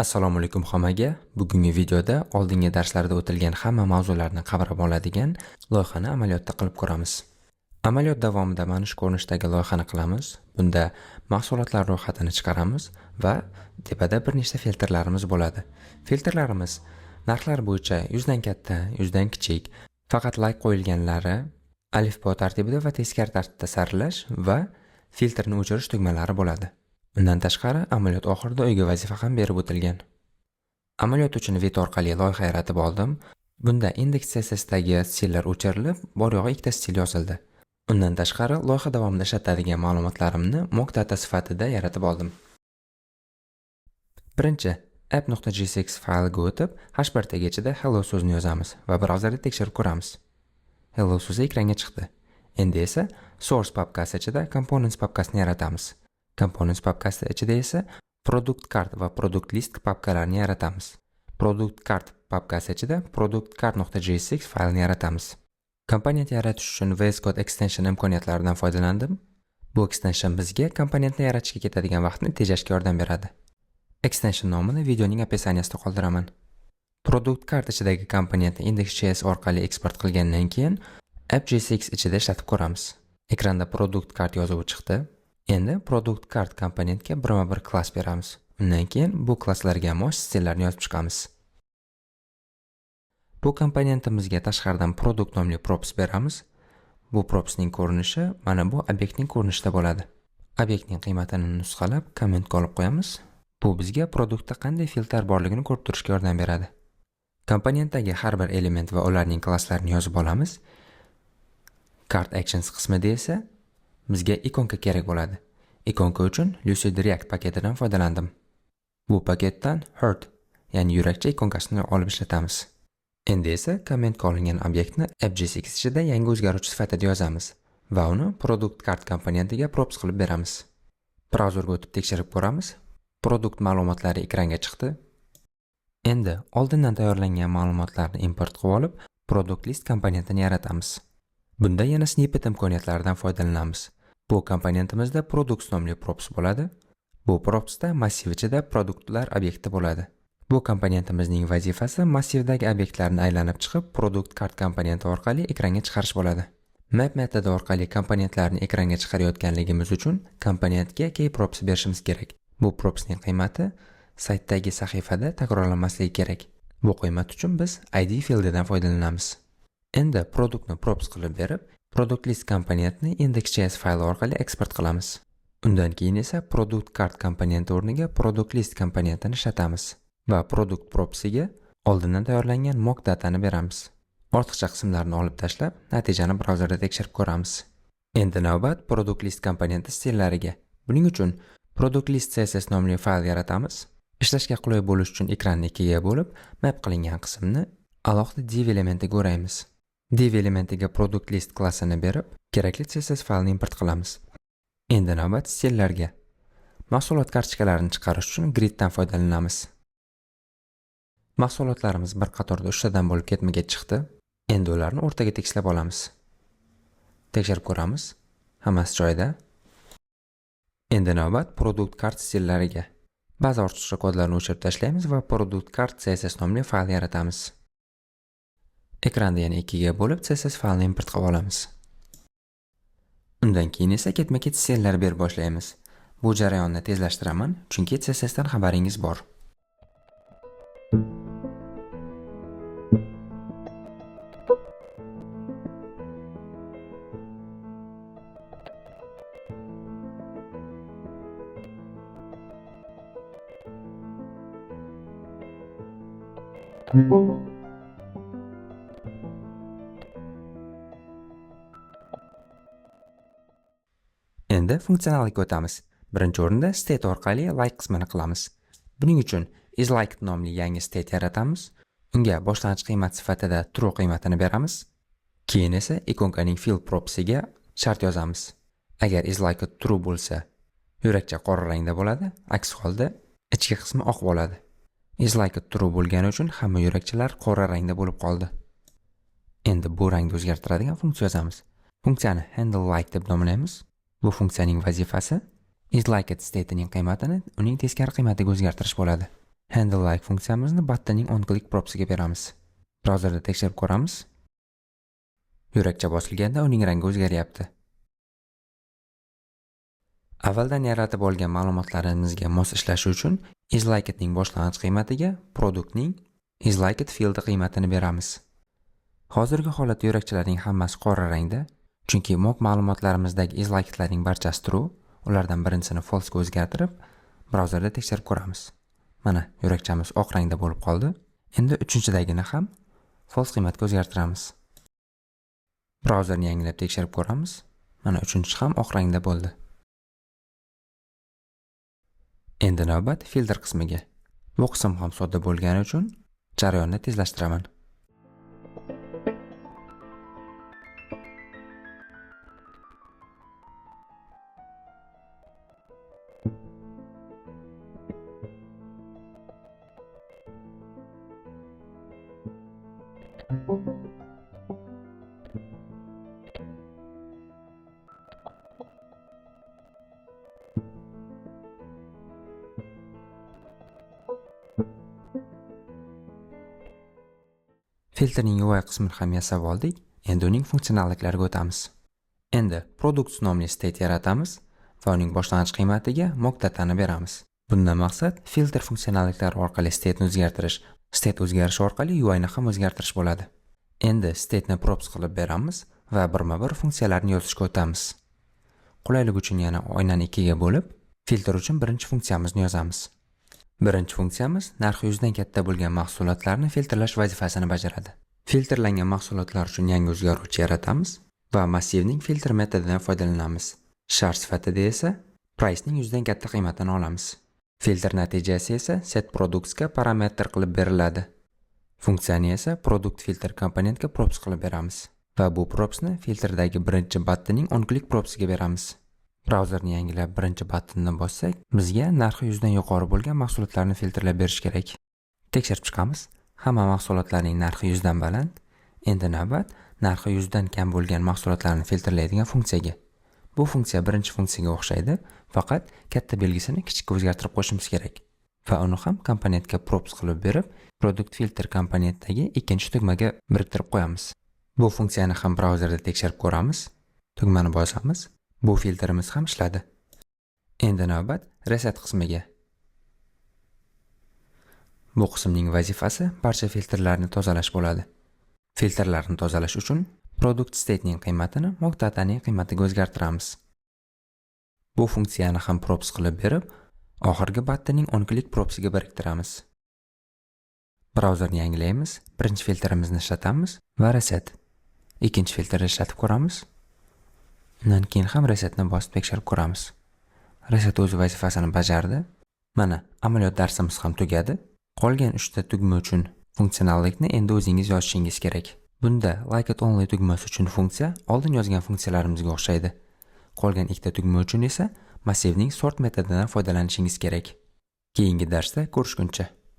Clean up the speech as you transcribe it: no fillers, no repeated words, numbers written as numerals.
Assalomu alaykum hammaga. Bugungi videoda oldingi darslarda o'tilgan hamma mavzularni qamrab oladigan loyihani amaliyotda qilib ko'ramiz. Amaliyot davomida mana shu ko'rinishdagi loyihani qilamiz. Bunda mahsulotlar ro'yxatini chiqaramiz va tepada bir nechta filtrlarimiz bo'ladi. Filtrlarimiz narxlar bo'yicha 100 dan katta, 100 dan kichik, faqat like qo'yilganlari, alifbo tartibida va teskari tartibda saralash va filtrni o'chirish tugmalari bo'ladi. Undan tashqari, amaliyot oxirida uyga vazifa ham berib o'tilgan. Amaliyot uchun Vite orqali loyiha yaratib oldim. Bunda index CSSdagi stillar o'chirilib, bor yo'g'i ikkita stil yozildi. Undan tashqari, loyiha davomida ishlatadigan ma'lumotlarimni mock data sifatida yaratib oldim. Birinchi, app.gsx faylga o'tib, h1 tagi ichida hello so'zini yozamiz va brauzerda tekshirib ko'ramiz. Hello so'zi ekranga chiqdi. Endi esa source papkasi ichida components papkasini yaratamiz. Components papkasi ichida esa product card va product list papkalarini yaratamiz. Product card papkasi ichida product card.gsx faylni yaratamiz. Komponent yaratish uchun VS Code extension imkoniyatlaridan foydalandim. Bu extension bizga komponentni yaratishga ketadigan vaqtni tejashga yordam beradi. Extension nomini videoning описаниесida qoldiraman. Product card ichidagi komponentni index.js orqali eksport qilgandan keyin app.gsx ichida ishlatib ko'ramiz. Ekranda product card yozuvi chiqdi. Endi product card komponentga birma-bir klass beramiz. Undan keyin bu klasslarga mos stillarni yozib chiqamiz. Bu komponentimizga tashqaridan product nomli props beramiz. Bu propsning ko'rinishi mana bu obyektning ko'rinishida bo'ladi. Obyektning qiymatini nusxalab kommentga olib qo'yamiz. Bu bizga produktda qanday filtr borligini ko'rib turishga yordam beradi. Komponentdagi har bir element va ularning klasslarini yozib olamiz. Card actions qismida esa bizga ikonka kerak bo'ladi. Ikonka uchun Lucid React paketidan foydalandim. Bu paketdan hurt, ya'ni yurakcha ikonkasini olib ishlatamiz. Endi esa kommentga olingan obyektni app.gsx ichida yangi o'zgaruvchi sifatida yozamiz va uni product card komponentiga props qilib beramiz. Brauzerga o'tib tekshirib ko'ramiz. Produkt ma'lumotlari ekranga chiqdi. Endi oldindan tayyorlangan ma'lumotlarni import qilib olib, product list komponentini yaratamiz. Bunda yana snippet imkoniyatlaridan foydalanamiz. Bu komponentimizda products nomli props bo'ladi. Bu propsda massiv ichida produktlar obyekti bo'ladi. Bu komponentimizning vazifasi massivdagi obyektlarni aylanib chiqib, product card komponenti orqali ekranga chiqarish bo'ladi. Map metodi orqali komponentlarni ekranga chiqarayotganligimiz uchun komponentga key props berishimiz kerak. Bu propsning qiymati saytdagi sahifada takrorlanmasligi kerak. Bu qiymat uchun biz id fieldidan foydalanamiz. Endi produktni props qilib berib, product list komponentni index.js fayli orqali eksport qilamiz. Undan keyin esa product card komponenti o'rniga product list komponentini ishlatamiz va product propsiga oldindan tayyorlangan mock datani beramiz. Ortiqcha qismlarni olib tashlab, natijani brauzerda tekshirib ko'ramiz. Endi navbat product list komponenti stillariga. Buning uchun product list css nomli fayl yaratamiz. Ishlashga qulay bo'lish uchun ekranni ikkiga bo'lib, map qilingan qismni alohida div elementiga o'raymiz. Div elementiga product list klassini berib, kerakli CSS faylni import qilamiz. Endi navbat stillarga. Mahsulot kartochkalarini chiqarish uchun griddan foydalanamiz. Mahsulotlarimiz bir qatorda 3 tadan bo'lib ketmaga chiqdi. Endi ularni o'rtaga tekslab olamiz. Tekshirib ko'ramiz. Hammasi joyida. Endi navbat product card stillariga. Ba'zi ortiqcha kodlarni o'chirib tashlaymiz va product card css nomli fayl yaratamiz. Ekranda yana ikkiga bo'lib CSS faylni import qilib olamiz. Undan keyin esa ketma-ket stillar berib boshlaymiz. Bu jarayonni tezlashtiraman, chunki CSS dan xabaringiz bor. Endi funksionallikka o'tamiz. Birinchi o'rinda state orqali like qismini qilamiz. Buning uchun isLiked nomli yangi state yaratamiz. Unga boshlang'ich qiymat sifatida true qiymatini beramiz. Keyin esa ikonkaning field propsiga shart yozamiz. Agar isLiked true bo'lsa, yurakcha qora rangda bo'ladi, aks holda ichki qismi oq bo'ladi. isLiked true bo'lgani uchun hamma yurakchalar qora rangda bo'lib qoldi. Endi bu rangni o'zgartiradigan funksiya yozamiz. Funksiyani handleLike deb nomlaymiz. Bu funksiyaning vazifasi isLiked statening qiymatini uning teskari qiymatiga o'zgartirish bo'ladi. Handle like funksiyamizni buttonning on-click propsiga beramiz. Brauzerda tekshirib ko'ramiz. Yurakcha bosilganda uning rangi o'zgaryapti. Avvaldan yaratib olgan ma'lumotlarimizga mos ishlashi uchun isLikeItning boshlang'ich qiymatiga produktning isLikeIt fieldi qiymatini beramiz. Hozirgi holatda yurakchalarning hammasi qora rangda, chunki mock ma'lumotlarimizdagi isLikeItlarning barchasi true, ulardan birinchisini false ga o'zgartirib, brauzerda tekshirib ko'ramiz. Mana yurakchamiz oq rangda bo'lib qoldi. Endi uchinchidagini ham false qiymatga o'zgartiramiz. Brauzerni yangilab tekshirib ko'ramiz. Mana uchinchisi ham oq rangda bo'ldi. Endi navbat filtr qismiga. Bu qism ham sodda bo'lgani uchun jarayonni tezlashtiraman. Filtrning UI qismini ham yasab oldik. Endi uning funksionalliklariga o'tamiz. Endi products nomli state yaratamiz va uning boshlang'ich qiymatiga mock datani beramiz. Bundan maqsad filtr funksionalliklari orqali state'ni o'zgartirish, state o'zgarishi orqali UI ni ham o'zgartirish bo'ladi. Endi state'ni props qilib beramiz va birma-bir funksiyalarni yozishga o'tamiz. Qulaylik uchun yana oynani ikkiga bo'lib, filtr uchun birinchi funksiyamizni yozamiz. Birinchi funksiyamiz narxi 100 dan katta bo'lgan mahsulotlarni filtrlash vazifasini bajaradi. Filtrlangan mahsulotlar uchun yangi o'zgaruvchi yaratamiz va massivning filtr metodidan foydalanamiz. Shart sifatida esa price ning 100 dan katta qiymatini olamiz. Filtr natijasi esa setProducts ga parametr qilib beriladi. Funksiyani esa product filter komponentga props qilib beramiz va bu propsni filtrdagi birinchi buttonning on-click propsiga beramiz. Brauzerni yangilab birinchi buttonni bossak, bizga narxi 100 dan yuqori bo'lgan mahsulotlarni filtrlab berish kerak. Tekshirib chiqamiz. Hamma mahsulotlarning narxi 100 dan baland. Endi navbat narxi 100 dan kam bo'lgan mahsulotlarni filtrlaydigan funksiyaga. Bu funksiya birinchi funksiyaga o'xshaydi, faqat katta belgisini kichikka o'zgartirib qo'shimiz kerak. Va uni ham komponentga props qilib berib, product filter komponentdagi ikkinchi tugmaga biriktirib qo'yamiz. Bu funksiyani ham brauzerda tekshirib ko'ramiz. Tugmani bosamiz. Bu filtrimiz ham ishladi. Endi navbat reset qismiga. Bu qismning vazifasi barcha filtrlarni tozalash bo'ladi. Filtrlarni tozalash uchun product state ning qiymatini mock dataning qiymatiga o'zgartiramiz. Bu funksiyani ham props qilib berib, oxirgi buttonning on-click propsiga biriktiramiz. Brauzerni yangilaymiz, birinchi filtrimizni ishlatamiz va reset. Ikkinchi filtrni ishlatib ko'ramiz. Undan keyin ham resetni bosib tekshirib ko'ramiz. Reset o'z vazifasini bajardi. Mana amaliyot darsimiz ham tugadi. Qolgan 3 ta tugma uchun funksionallikni endi o'zingiz yozishingiz kerak. Bunda like it only tugmasi uchun funksiya oldin yozgan funksiyalarimizga o'xshaydi. Qolgan 2 ta tugma uchun esa massivning sort metodidan foydalanishingiz kerak. Keyingi darsda ko'rishguncha.